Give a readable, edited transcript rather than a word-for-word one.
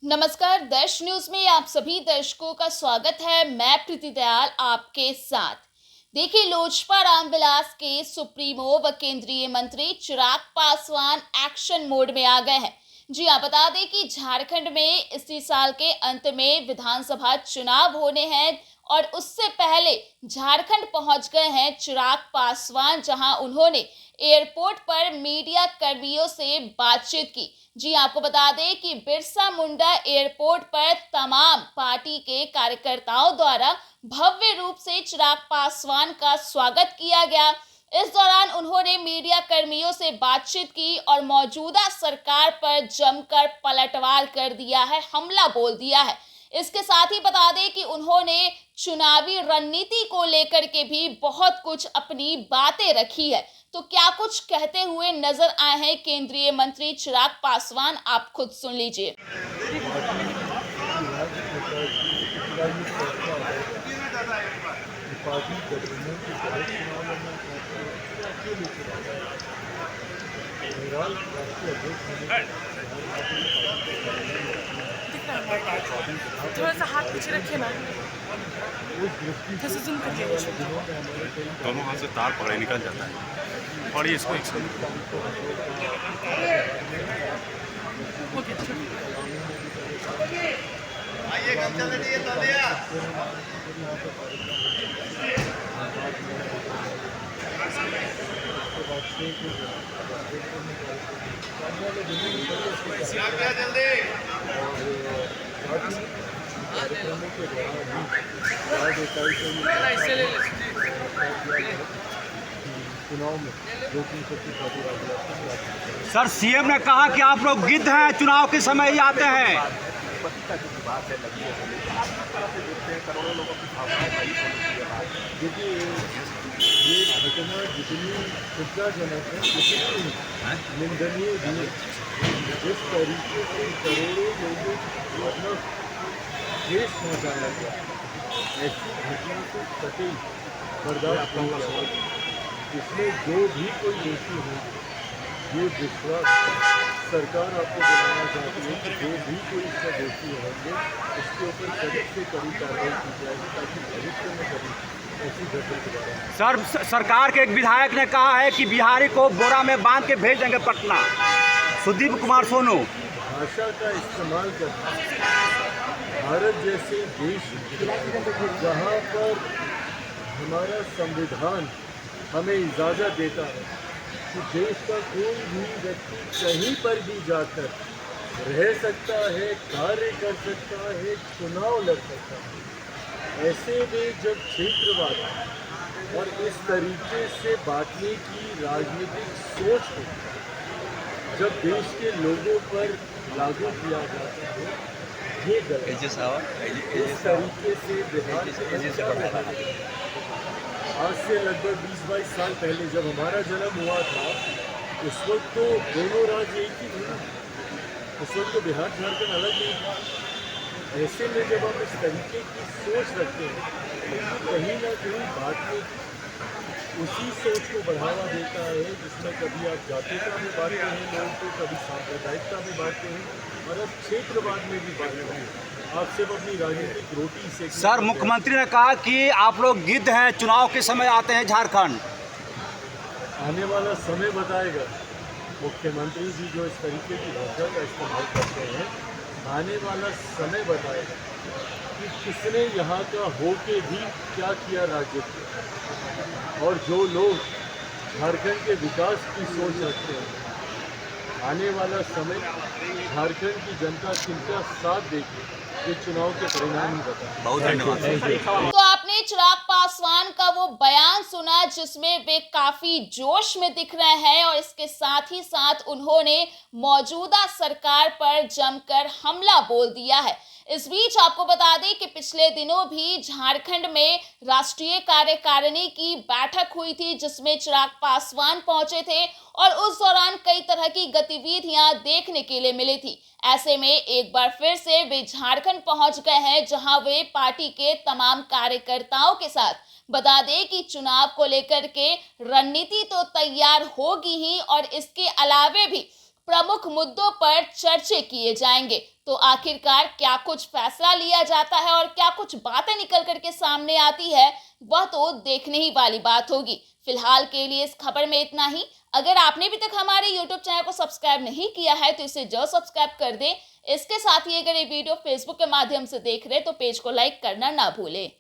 नमस्कार, देश न्यूज में आप सभी दर्शकों का स्वागत है। मैं प्रीति दयाल आपके साथ। देखिए, लोजपा रामविलास के सुप्रीमो व केंद्रीय मंत्री चिराग पासवान एक्शन मोड में आ गए हैं। जी हाँ, बता दें कि झारखंड में इसी साल के अंत में विधानसभा चुनाव होने हैं और उससे पहले झारखंड पहुंच गए हैं चिराग पासवान, जहां उन्होंने एयरपोर्ट पर मीडिया कर्मियों से बातचीत की। जी आपको बता दें कि बिरसा मुंडा एयरपोर्ट पर तमाम पार्टी के कार्यकर्ताओं द्वारा भव्य रूप से चिराग पासवान का स्वागत किया गया। इस दौरान उन्होंने मीडिया कर्मियों से बातचीत की और मौजूदा सरकार पर जमकर पलटवार कर दिया है, हमला बोल दिया है। इसके साथ ही बता दें कि उन्होंने चुनावी रणनीति को लेकर के भी बहुत कुछ अपनी बातें रखी है। तो क्या कुछ कहते हुए नजर आए हैं केंद्रीय मंत्री चिराग पासवान, आप खुद सुन लीजिए। थोड़ा सा हाथ पीछे रखे ना, दोनों हाथ से तार पकड़े निकल जाता है और ये इसको एक सर, सीएम ने कहा कि आप लोग गिद्ध हैं, चुनाव के समय ही आते हैं। देखिए, ये घटना जितनी चिंताजनक है उतनी निंदनीय भी है। जिस तरीके से करोड़ों लोगों को अपना देश पहुँचाया गया, ऐसी घटना को कतई बर्दाश्त नहीं किया जाएगा। इसमें जो भी कोई दोषी हो, ये विश्वास सरकार आपको दिलाना चाहती है कि जो भी कोई इसका दोषी होंगे उसके ऊपर कड़ी से कड़ी कार्रवाई की जाएगी, ताकि भविष्य में कभी ऐसी घटना दोबारा। सर, सरकार के एक विधायक ने कहा है कि बिहारी को बोरा में बांध के भेज देंगे पटना। सुदीप कुमार सोनू। भाषा का इस्तेमाल करना भारत जैसे देश जहाँ पर हमारा संविधान हमें इजाज़त देता है कि देश का कोई भी व्यक्ति कहीं पर भी जाकर रह सकता है, कार्य कर सकता है, चुनाव लड़ सकता है। ऐसे में जब क्षेत्रवाद और इस तरीके से बांटने की राजनीतिक सोच को जब देश के लोगों पर लागू किया जाता है, ये गलत है। इस तरीके से बिहार आज से लगभग 20-22 साल पहले जब हमारा जन्म हुआ था, उस वक्त तो दोनों राज्य एक ही थे। उस वक्त तो बिहार झारखंड अलग नहीं था। ऐसे में जब हम इस तरीके की सोच रखते हैं तो कहीं ना कहीं बातों उसी सोच को बढ़ावा देता है, जिसमें कभी आप जातीयता में बांटते हैं लोगों को, कभी सांप्रदायिकता में बांटते हैं और अब क्षेत्रवाद में भी बांटते हैं। आप सिर्फ अपनी राजनीतिक रोटी से। सर, मुख्यमंत्री ने कहा कि आप लोग गिद्ध हैं, चुनाव के समय आते हैं झारखंड। आने वाला समय बताएगा। मुख्यमंत्री जी जो इस तरीके की भाषा का इस्तेमाल करते हैं, आने वाला समय बताएगा कि किसने यहाँ का हो के भी क्या किया राज्य को। और जो लोग झारखंड के विकास की सोच रखते हैं, आने वाला समय झारखंड की जनता किनका साथ देगी, ये चुनाव के परिणाम ही बताएं। बहुत धन्यवाद। तो आपने चिराग पासवान का वो बयान सुना जिसमें वे काफी जोश में दिख रहे हैं और इसके साथ ही साथ उन्होंने मौजूदा सरकार पर जमकर हमला बोल दिया है। इस बीच आपको बता दें कि पिछले दिनों भी झारखंड में राष्ट्रीय कार्यकारिणी की बैठक हुई थी, जिसमें चिराग पासवान पहुंचे थे और उस दौरान कई तरह की गतिविधियां देखने के लिए मिली थी। ऐसे में एक बार फिर से वे झारखंड पहुंच गए हैं, जहां वे पार्टी के तमाम कार्यकर्ताओं के साथ बता दें कि चुनाव को लेकर के रणनीति तो तैयार होगी ही और इसके अलावे भी प्रमुख मुद्दों पर चर्चे किए जाएंगे। तो आखिरकार क्या कुछ फैसला लिया जाता है और क्या कुछ बातें निकल करके सामने आती है, वह तो देखने ही वाली बात होगी। फिलहाल के लिए इस खबर में इतना ही। अगर आपने अभी तक हमारे YouTube चैनल को सब्सक्राइब नहीं किया है तो इसे जरूर सब्सक्राइब कर दें। इसके साथ ही अगर ये वीडियो Facebook के माध्यम से देख रहे हैं तो पेज को लाइक करना ना भूलें।